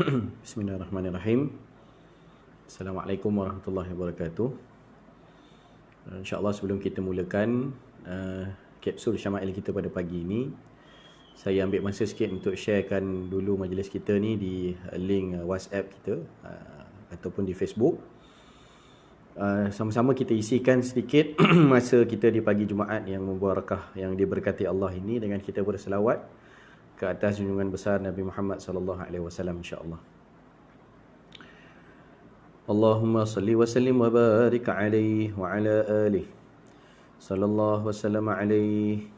Bismillahirrahmanirrahim. Assalamualaikum warahmatullahi wabarakatuh. InsyaAllah sebelum kita mulakan kapsul Syama'il kita pada pagi ini, saya ambil masa sikit untuk sharekan dulu majlis kita ni di link WhatsApp kita ataupun di Facebook. Sama-sama kita isikan sedikit masa kita di pagi Jumaat yang mubarakah, yang diberkati Allah ini, dengan kita berselawat ke atas junjungan besar Nabi Muhammad sallallahu alaihi wasallam, insya-Allah. Allahumma salli wa sallim wa barik alaihi wa ala alihi sallallahu wasallam alaihi.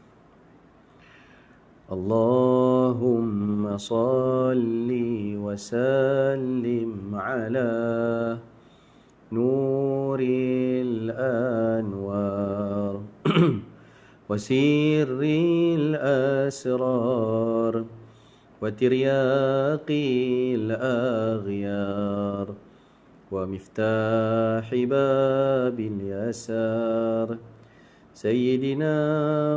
Allahumma salli wa sallim ala nuril anwar وسير الأسرار وترياق الأغيار ومفتاح باب اليسار سيدنا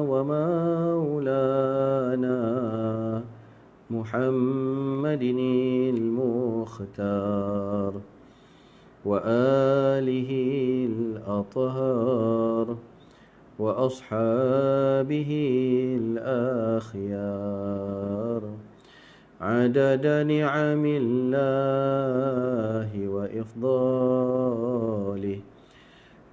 ومولانا محمد المختار وآله الأطهار وأصحابه الأخيار عدد نعم الله وإفضاله.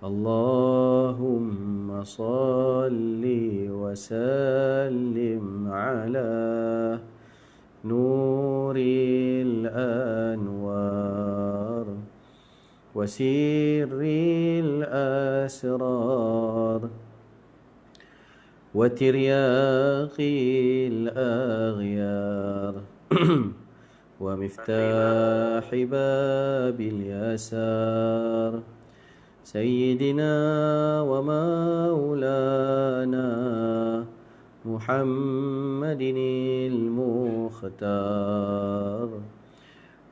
اللهم صل وسلم على نور الأنوار وسر الأسرار وترياق الأغيار ومفتاح باب اليسار سيدنا ومولانا محمد المختار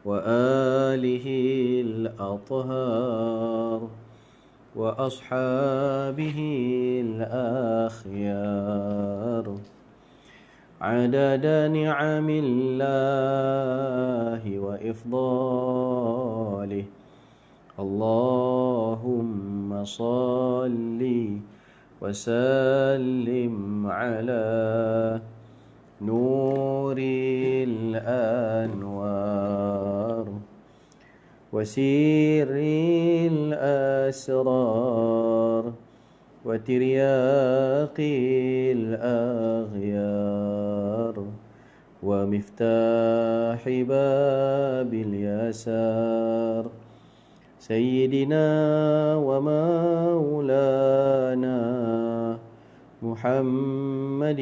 وآله الأطهار وأصحابه الأخيار عدد نعم الله وإفضاله. اللهم صل وسلم على نور الأنوار وسير الأسرار وترياق الأغيار ومفتاح باب اليسار سيدنا ومولانا محمد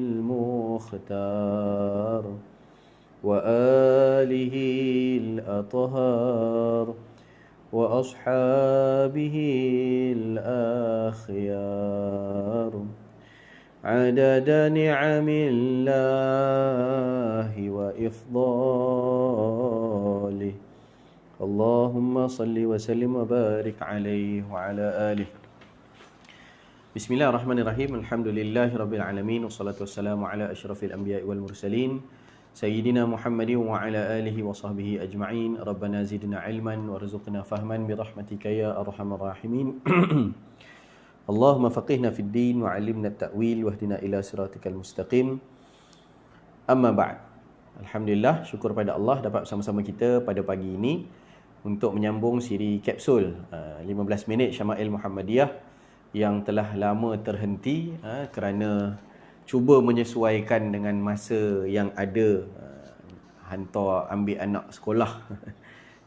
المختار وآله الأطهار وأصحابه الأخيار عدد نعم الله وإفضاله. اللهم صل وسلم وبارك عليه وعلى آله. Bismillahirrahmanirrahim. Alhamdulillahirabbil alamin wassalatu wassalamu ala asyrafil anbiya'i wal mursalin Sayyidina Muhammadin wa ala alihi wa sahbihi ajma'in. Rabbana zidna ilman warzuqna fahman birahmatika ya arhamar rahimin. Allahumma faqihna fid din wa 'allimna at-ta'wil wahdina ila siratikal mustaqim. Amma ba'd. Alhamdulillah, syukur pada Allah dapat bersama-sama kita pada pagi ini untuk menyambung siri kapsul 15 minit Syama'il Muhammadiyah yang telah lama terhenti kerana cuba menyesuaikan dengan masa yang ada, hantar ambil anak sekolah.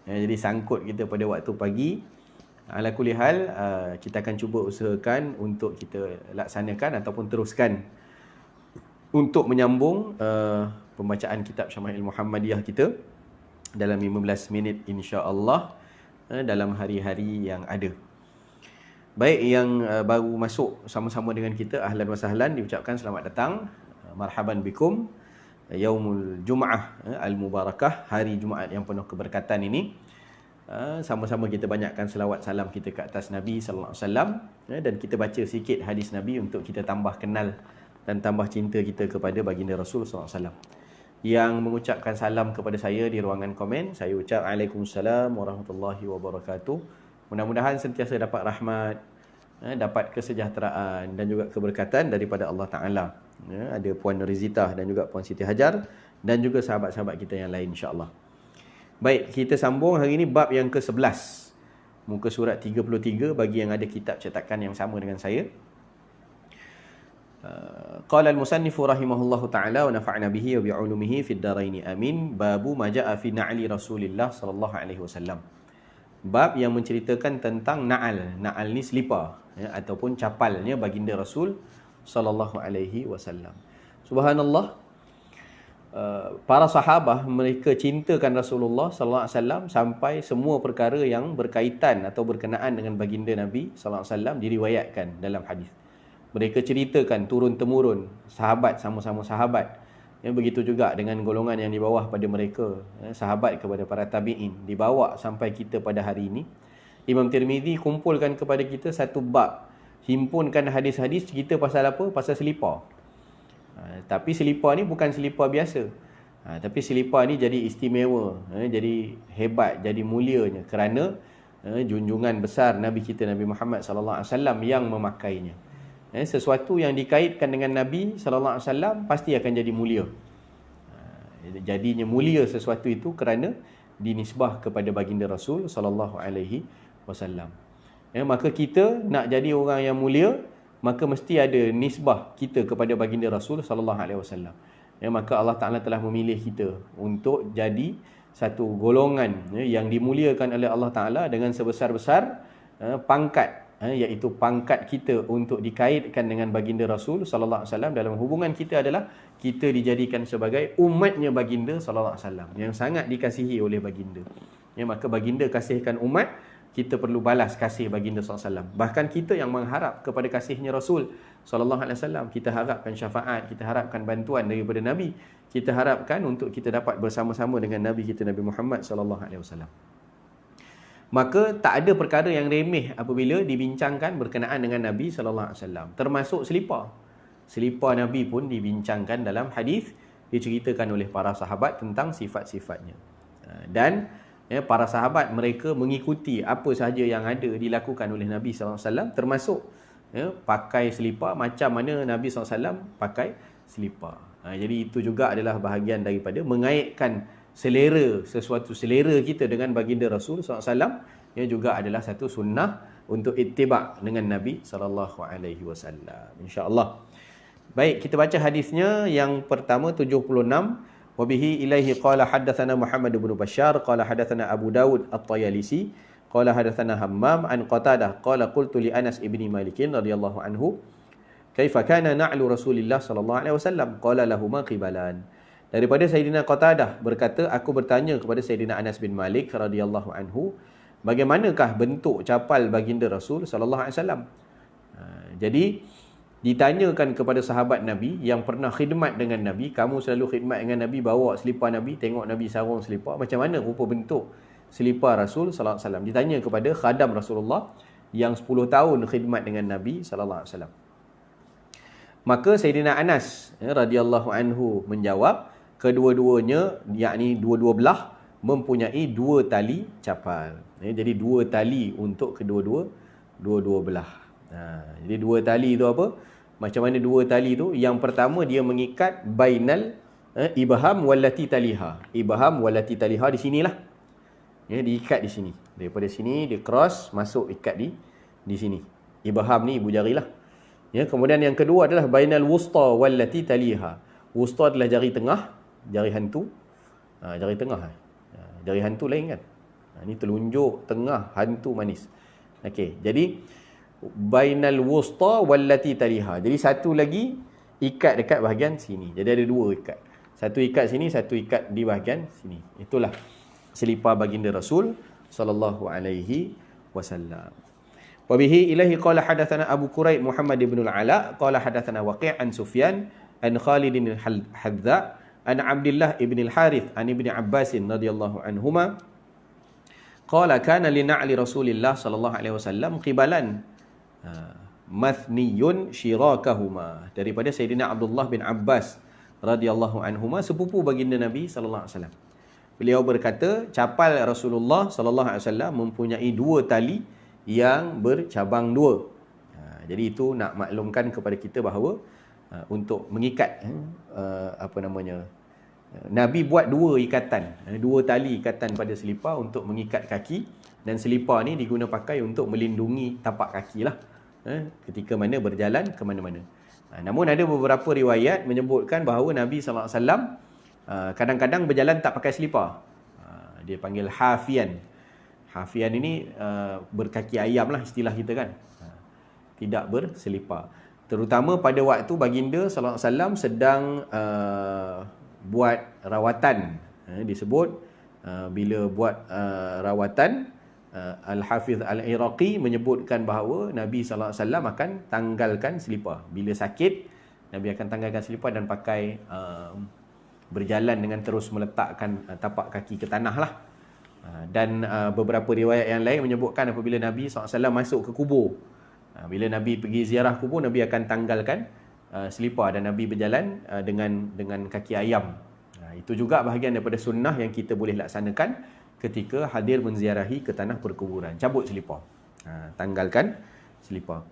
Jadi sangkut kita pada waktu pagi. Ala kulli hal, kita akan cuba usahakan untuk kita laksanakan ataupun teruskan untuk menyambung pembacaan kitab Syama'il Muhammadiyah kita dalam 15 minit insya-Allah dalam hari-hari yang ada. Baik, yang baru masuk sama-sama dengan kita, ahlan wa sahlan, diucapkan selamat datang, marhaban bikum, yaumul Jum'ah al-mubarakah, hari Jumaat yang penuh keberkatan ini. Sama-sama kita banyakkan selawat salam kita ke atas Nabi sallallahu alaihi wasallam, dan kita baca sikit hadis Nabi untuk kita tambah kenal dan tambah cinta kita kepada baginda Rasul sallallahu alaihi wasallam. yang mengucapkan salam kepada saya di ruangan komen. Saya ucap Waalaikumsalam warahmatullahi wabarakatuh. Mudah-mudahan sentiasa dapat rahmat, dapat kesejahteraan dan juga keberkatan daripada Allah Ta'ala. Ada Puan Rizitah dan juga Puan Siti Hajar dan juga sahabat-sahabat kita yang lain, insya-Allah. Baik, kita sambung hari ini bab yang ke-11. Muka surat 33 bagi yang ada kitab cetakan yang sama dengan saya. Qala al-musannifu rahimahullahu ta'ala wa nafa'na bihi wa bi'ulumihi fid dharaini amin. Babu ma ja'a fi na'li Rasulillah sallallahu alaihi wasallam. Bab yang menceritakan tentang na'al. Na'al ni selipar, ataupun capalnya baginda Rasul sallallahu alaihi wasallam. Subhanallah, para sahabah mereka cintakan Rasulullah sallallahu alaihi wasallam sampai semua perkara yang berkaitan atau berkenaan dengan baginda Nabi sallallahu alaihi wasallam diriwayatkan dalam hadis. Mereka ceritakan turun temurun, sahabat sama-sama sahabat. Begitu juga dengan golongan yang di bawah pada mereka, sahabat kepada para tabi'in, dibawa sampai kita pada hari ini. Imam Tirmizi kumpulkan kepada kita satu bab, himpunkan hadis-hadis cerita pasal apa? Pasal selipar. Tapi selipar ni bukan selipar biasa. Tapi selipar ni jadi istimewa, jadi hebat, jadi mulianya kerana junjungan besar Nabi kita Nabi Muhammad sallallahu alaihi wasallam yang memakainya. Sesuatu yang dikaitkan dengan Nabi sallallahu alaihi wasallam pasti akan jadi mulia. Jadinya mulia sesuatu itu kerana dinisbah kepada baginda Rasul sallallahu alaihi wasallam. Maka kita nak jadi orang yang mulia, maka mesti ada nisbah kita kepada baginda Rasul sallallahu alaihi wasallam. Maka Allah Taala telah memilih kita untuk jadi satu golongan yang dimuliakan oleh Allah Taala dengan sebesar-besar pangkat, iaitu pangkat kita untuk dikaitkan dengan baginda Rasul sallallahu alaihi wasallam dalam hubungan kita adalah kita dijadikan sebagai umatnya baginda sallallahu alaihi wasallam yang sangat dikasihi oleh baginda. Maka baginda kasihkan umat, kita perlu balas kasih baginda SAW. Bahkan kita yang mengharap kepada kasihnya Rasul SAW. Kita harapkan syafaat, kita harapkan bantuan daripada Nabi. Kita harapkan untuk kita dapat bersama-sama dengan Nabi kita Nabi Muhammad SAW. Maka tak ada perkara yang remeh apabila dibincangkan berkenaan dengan Nabi SAW. Termasuk selipar. Selipar Nabi pun dibincangkan dalam hadis, diceritakan oleh para sahabat tentang sifat-sifatnya. Dan para sahabat mereka mengikuti apa sahaja yang ada dilakukan oleh Nabi SAW, termasuk pakai selipar macam mana Nabi SAW pakai selipar. Jadi itu juga adalah bahagian daripada mengaitkan selera, sesuatu selera kita dengan baginda Rasul SAW, yang juga adalah satu sunnah untuk ittiba' dengan Nabi SAW, insya-Allah. Baik, kita baca hadisnya. Yang pertama 76. Wabihi ilaihi qala haddatsana Muhammad bin Bashar qala haddatsana Abu Dawud At-Tayalisi qala haddatsana Hammam an Qatadah qala qultu li Anas ibni Malik radhiyallahu anhu kaifa kana na'lu Rasulillah sallallahu alaihi wasallam qala lahumā qibalan. Daripada Sayyidina Qatadah berkata, aku bertanya kepada Sayyidina Anas bin Malik radhiyallahu anhu, bagaimanakah bentuk capal baginda Rasul sallallahu alaihi wasallam. Jadi ditanyakan kepada sahabat Nabi yang pernah khidmat dengan Nabi, kamu selalu khidmat dengan Nabi, bawa selipar Nabi, tengok Nabi sarung selipar, macam mana rupa bentuk selipar Rasul sallallahu alaihi wasallam. Ditanya kepada khadam Rasulullah yang 10 tahun khidmat dengan Nabi sallallahu alaihi wasallam. Maka Sayyidina Anas radhiyallahu anhu menjawab, kedua-duanya, yakni dua-dua belah mempunyai 2 tali capal. Jadi 2 tali untuk dua-dua belah. Jadi 2 tali itu apa? Macam mana 2 tali tu? Yang pertama dia mengikat bainal ibham wallati taliha. Ibham wallati taliha di sinilah. Diikat di sini. Daripada sini dia cross masuk ikat di sini. Ibham ni ibu jari lah. Kemudian yang kedua adalah bainal wusta wallati taliha. Wusta adalah jari tengah, jari hantu. Jari tengah. Jari hantu lain kan? Ni telunjuk, tengah, hantu, manis. Okey, jadi bainal wusta wallati taliha. Jadi satu lagi ikat dekat bahagian sini. Jadi ada 2 ikat. Satu ikat sini, satu ikat di bahagian sini. Itulah selipar baginda Rasul sallallahu alaihi wasallam. Wa bihi ilahi qala hadatsana Abu Quraib Muhammad ibn al-Ala qala hadatsana Waqi' an Sufyan an Khalid al-Hadza an Abdullah ibn al-Harith an Ibn Abbas radhiyallahu anhuma qala kana li na'li Rasulillah sallallahu alaihi wasallam qibalan mathniyun shirakahuma. Daripada Sayyidina Abdullah bin Abbas radhiyallahu anhuma, sepupu baginda Nabi sallallahu alaihi wasallam. Beliau berkata, capal Rasulullah sallallahu alaihi wasallam mempunyai 2 tali yang bercabang 2. Jadi itu nak maklumkan kepada kita bahawa untuk mengikat Nabi buat 2 ikatan, 2 tali ikatan pada selipar untuk mengikat kaki, dan selipar ni diguna pakai untuk melindungi tapak kaki lah, ketika mana berjalan ke mana-mana. Namun ada beberapa riwayat menyebutkan bahawa Nabi sallallahu alaihi wasallam kadang-kadang berjalan tak pakai selipar. Dia panggil hafian. Hafian ini berkaki ayam lah istilah kita kan. Tidak berselipar. Terutama pada waktu baginda sallallahu alaihi wasallam sedang buat rawatan. Disebut bila buat rawatan, Al-Hafiz Al-Iraqi menyebutkan bahawa Nabi sallallahu alaihi wasallam akan tanggalkan selipar. Bila sakit, Nabi akan tanggalkan selipar dan pakai berjalan dengan terus meletakkan tapak kaki ke tanah lah. Dan beberapa riwayat yang lain menyebutkan apabila Nabi SAW masuk ke kubur, bila Nabi pergi ziarah kubur, Nabi akan tanggalkan selipar dan Nabi berjalan dengan kaki ayam. Itu juga bahagian daripada sunnah yang kita boleh laksanakan ketika hadir menziarahi ke tanah perkuburan. Cabut selipar, tanggalkan selipar,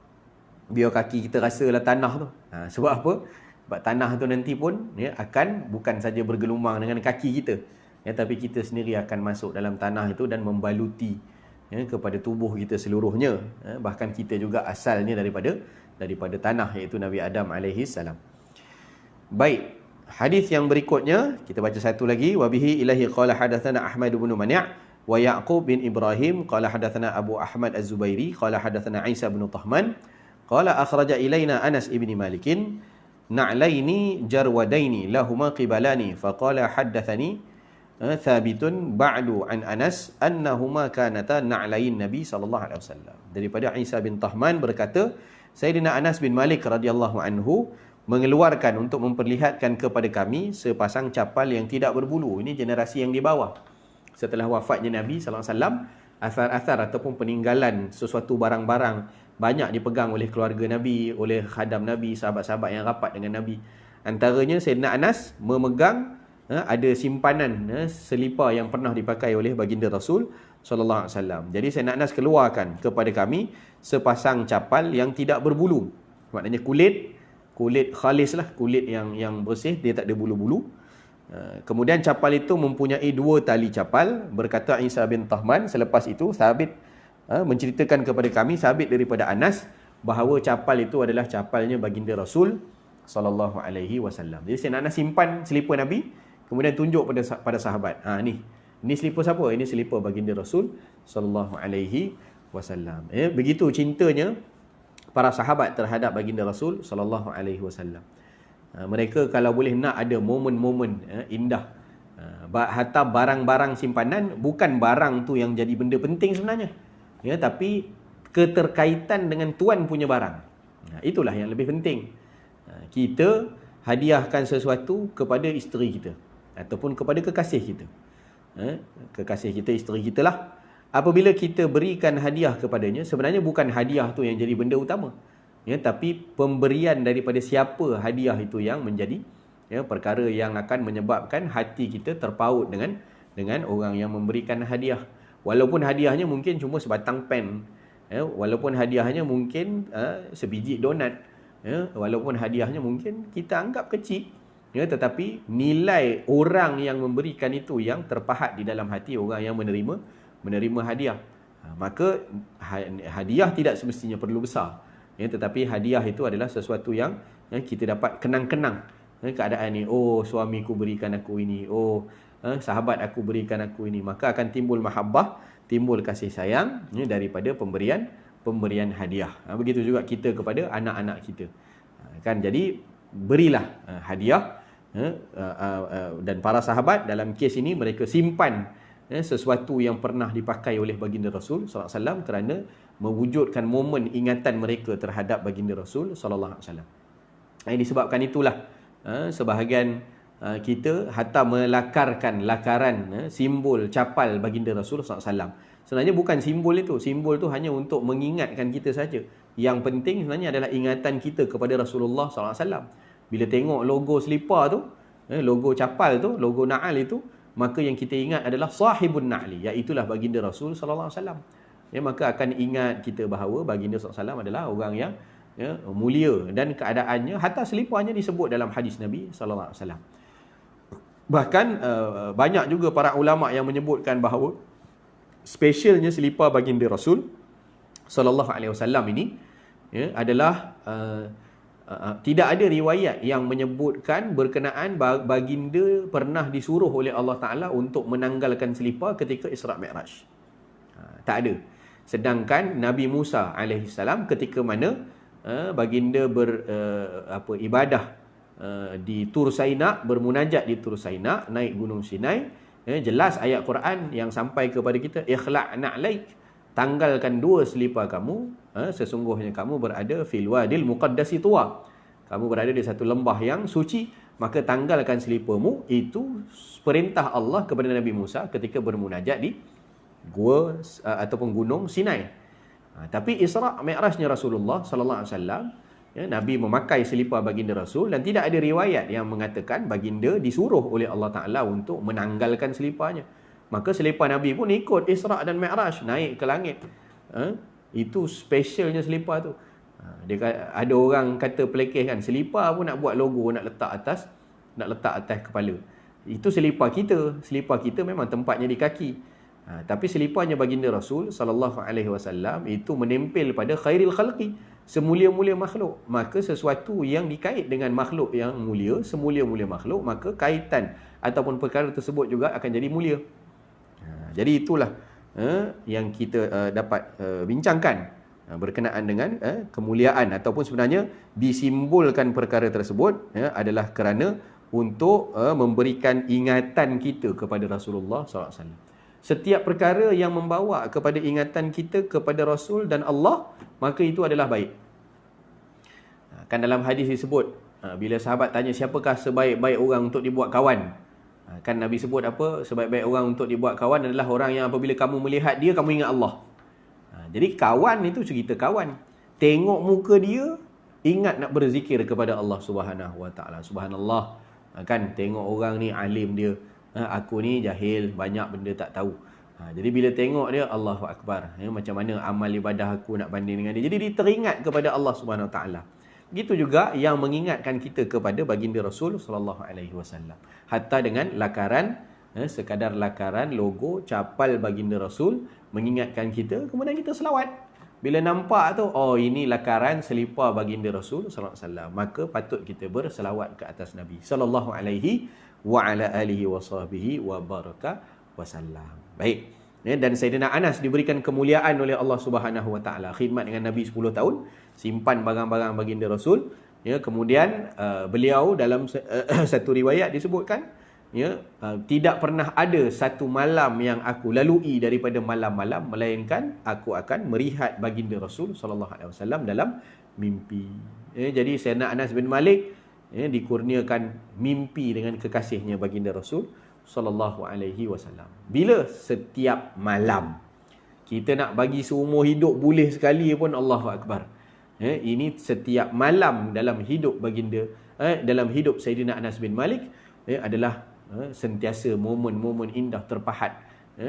biar kaki kita rasalah tanah tu. Sebab apa? Sebab tanah tu nanti pun akan bukan saja bergelumang dengan kaki kita, tapi kita sendiri akan masuk dalam tanah itu dan membaluti kepada tubuh kita seluruhnya. Bahkan kita juga asalnya daripada tanah, iaitu Nabi Adam alaihi salam. Baik, hadis yang berikutnya kita baca satu lagi. Wa bihi ilahi qala hadatsana Ahmad bin Mani' wa Yaqub bin Ibrahim qala hadatsana Abu Ahmad Az-Zubairi qala hadatsana Isa bin Tahman qala akhraja ilaina Anas ibn Malikin na'laini jarwadaini lahuma qibalani faqala haddathani thabitun ba'du an Anas annahuma kanata na'lain Nabi sallallahu alaihi wasallam. Daripada Isa bin Tahman berkata, Sayyidina Anas bin Malik radhiyallahu anhu mengeluarkan untuk memperlihatkan kepada kami sepasang capal yang tidak berbulu. Ini generasi yang di bawah. Setelah wafatnya Nabi sallallahu alaihi wasallam, asar-asar ataupun peninggalan sesuatu barang-barang banyak dipegang oleh keluarga Nabi, oleh khadam Nabi, sahabat-sahabat yang rapat dengan Nabi. Antaranya Sayyidina Anas memegang ada simpanan selipar yang pernah dipakai oleh baginda Rasul sallallahu alaihi wasallam. Jadi Sayyidina Anas keluarkan kepada kami sepasang capal yang tidak berbulu. Maknanya kulit khalis lah, kulit yang bersih, dia tak ada bulu-bulu. Kemudian capal itu mempunyai 2 tali capal. Berkata Isa bin Tahman, selepas itu Sabit menceritakan kepada kami, Sabit daripada Anas, bahawa capal itu adalah capalnya baginda Rasul sallallahu alaihi wasallam. Jadi Sayyidina Anas simpan selipar Nabi, kemudian tunjuk pada sahabat. Ini selipar siapa? Ini selipar baginda Rasul sallallahu alaihi wasallam. Begitu cintanya para sahabat terhadap baginda Rasul sallallahu alaihi wasallam. Mereka kalau boleh nak ada momen-momen indah, hatta barang-barang simpanan, bukan barang tu yang jadi benda penting sebenarnya, tapi keterkaitan dengan tuan punya barang. Itulah yang lebih penting. Kita hadiahkan sesuatu kepada isteri kita ataupun kepada kekasih kita. Kekasih kita, isteri kita lah. Apabila kita berikan hadiah kepadanya, sebenarnya bukan hadiah tu yang jadi benda utama, tapi pemberian daripada siapa hadiah itu yang menjadi perkara yang akan menyebabkan hati kita terpaut dengan orang yang memberikan hadiah. Walaupun hadiahnya mungkin cuma sebatang pen, walaupun hadiahnya mungkin sebiji donat, walaupun hadiahnya mungkin kita anggap kecil, tetapi nilai orang yang memberikan itu yang terpahat di dalam hati orang yang menerima hadiah. Maka hadiah tidak semestinya perlu besar, tetapi hadiah itu adalah sesuatu yang kita dapat kenang-kenang keadaan ni. Oh, suamiku berikan aku ini, oh sahabat aku berikan aku ini. Maka akan timbul mahabbah, timbul kasih sayang daripada pemberian hadiah. Begitu juga kita kepada anak-anak kita. Kan, jadi berilah hadiah. Dan para sahabat dalam kes ini mereka simpan sesuatu yang pernah dipakai oleh baginda Rasul sallallahu alaihi wasallam kerana mewujudkan momen ingatan mereka terhadap baginda Rasul sallallahu alaihi wasallam. Disebabkan itulah sebahagian kita hatta melakarkan lakaran simbol capal baginda Rasul sallallahu alaihi wasallam. Sebenarnya bukan simbol itu. Simbol itu hanya untuk mengingatkan kita saja. Yang penting sebenarnya adalah ingatan kita kepada Rasulullah sallallahu alaihi wasallam. Bila tengok logo selipar tu, logo capal tu, logo na'al itu, maka yang kita ingat adalah sahibun na'li, iaitulah baginda Rasul sallallahu alaihi wasallam. Maka akan ingat kita bahawa baginda sallallahu alaihi wasallam adalah orang yang mulia, dan keadaannya hatta seliparnya disebut dalam hadis Nabi sallallahu alaihi wasallam. Bahkan banyak juga para ulama yang menyebutkan bahawa specialnya selipar baginda Rasul sallallahu alaihi wasallam ini adalah tidak ada riwayat yang menyebutkan berkenaan baginda pernah disuruh oleh Allah Ta'ala untuk menanggalkan selipar ketika Isra' Mi'raj. Tak ada. Sedangkan Nabi Musa alaihissalam ketika mana baginda ibadah di Tur Saina, bermunajat di Tur Saina, naik gunung Sinai, jelas ayat Quran yang sampai kepada kita, ikhla' na'laik, tanggalkan dua selipar kamu, sesungguhnya kamu berada fil wadil muqaddasi tuwa, kamu berada di satu lembah yang suci, maka tanggalkan seliparmu. Itu perintah Allah kepada Nabi Musa ketika bermunajat di gua ataupun gunung Sinai. Tapi Isra' Mi'rajnya Rasulullah sallallahu alaihi wasallam, Nabi memakai selipar baginda Rasul, dan tidak ada riwayat yang mengatakan baginda disuruh oleh Allah Ta'ala untuk menanggalkan seliparnya. Maka selipar Nabi pun ikut Isra' dan Mi'raj, naik ke langit. Itu specialnya selipar tu. Ada orang kata pelekeh kan, selipar pun nak buat logo, nak letak atas kepala. Itu selipar kita. Selipar kita memang tempatnya di kaki. Tapi seliparnya baginda Rasul sallallahu alaihi wasallam itu menempel pada khairil khalqi, semulia-mulia makhluk. Maka sesuatu yang dikait dengan makhluk yang mulia, semulia-mulia makhluk, maka kaitan ataupun perkara tersebut juga akan jadi mulia. Jadi itulah yang kita dapat bincangkan berkenaan dengan kemuliaan, ataupun sebenarnya disimbolkan perkara tersebut adalah kerana untuk memberikan ingatan kita kepada Rasulullah SAW. Setiap perkara yang membawa kepada ingatan kita kepada Rasul dan Allah, maka itu adalah baik. Kan dalam hadis disebut, bila sahabat tanya siapakah sebaik-baik orang untuk dibuat kawan, kan Nabi sebut apa? Sebaik-baik orang untuk dibuat kawan adalah orang yang apabila kamu melihat dia, kamu ingat Allah. Jadi kawan itu cerita kawan. Tengok muka dia, ingat nak berzikir kepada Allah Subhanahu Wa Taala. Subhanallah. Kan tengok orang ni alim dia, aku ni jahil, banyak benda tak tahu. Jadi bila tengok dia, Allahu Akbar. Macam mana amal ibadah aku nak banding dengan dia. Jadi dia teringat kepada Allah Subhanahu Wa Taala. Begitu juga yang mengingatkan kita kepada baginda Rasul sallallahu alaihi wasallam. Hatta dengan lakaran, sekadar lakaran logo capal baginda Rasul mengingatkan kita, kemudian kita selawat. Bila nampak tu, oh ini lakaran selipar baginda Rasul sallallahu alaihi wasallam, maka patut kita berselawat ke atas Nabi sallallahu alaihi wa ala alihi wa sahbihi wa baraka wasallam. Baik. Dan Sayyidina Anas diberikan kemuliaan oleh Allah Subhanahu Wa Taala, khidmat dengan Nabi 10 tahun, simpan barang-barang baginda Rasul. Kemudian beliau dalam satu riwayat disebutkan, tidak pernah ada satu malam yang aku lalui daripada malam-malam melainkan aku akan melihat baginda Rasul sallallahu alaihi wasallam dalam mimpi. Jadi Sayyidina Anas bin Malik dikurniakan mimpi dengan kekasihnya baginda Rasul sallallahu alaihi wasallam. Bila setiap malam. Kita nak bagi seumur hidup boleh sekali pun, Allahu Akbar. Ini setiap malam dalam hidup baginda, dalam hidup Sayyidina Anas bin Malik adalah sentiasa momen-momen indah terpahat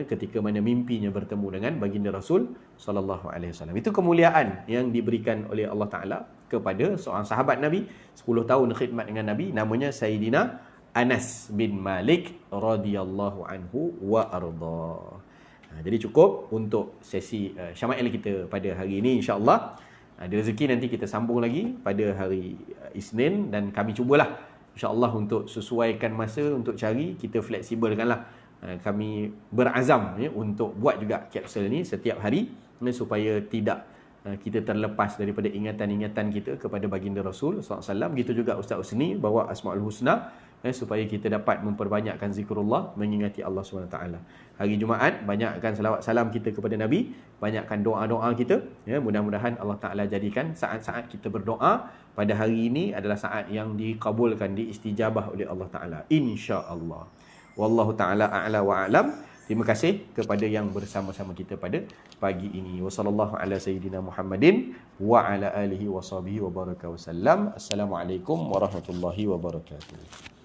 ketika mana mimpinya bertemu dengan baginda Rasul sallallahu alaihi wasallam. Itu kemuliaan yang diberikan oleh Allah Taala kepada seorang sahabat Nabi, 10 tahun khidmat dengan Nabi, namanya Sayyidina Anas bin Malik radhiyallahu anhu wa arda. Jadi cukup untuk sesi syama'il kita pada hari ini, insya-Allah. Ada rezeki nanti kita sambung lagi pada hari Isnin, dan kami cubalah insya-Allah untuk sesuaikan masa untuk cari, kita fleksibelkanlah. Kami berazam untuk buat juga kapsul ni setiap hari supaya tidak kita terlepas daripada ingatan-ingatan kita kepada baginda Rasul sallallahu alaihi wasallam. Begitu juga Ustaz Usni bawa Asmaul Husna supaya kita dapat memperbanyakkan zikrullah, mengingati Allah SWT. Hari Jumaat banyakkan salawat salam kita kepada Nabi, banyakkan doa-doa kita. Mudah-mudahan Allah Ta'ala jadikan saat-saat kita berdoa pada hari ini adalah saat yang dikabulkan, diistijabah oleh Allah Ta'ala, insya-Allah. Wallahu Ta'ala a'la wa a'lam. Terima kasih kepada yang bersama-sama kita pada pagi ini. Wassallallahu ala sayyidina Muhammadin wa ala alihi wa sahbihi wa baraka wasallam. Assalamualaikum warahmatullahi wabarakatuh.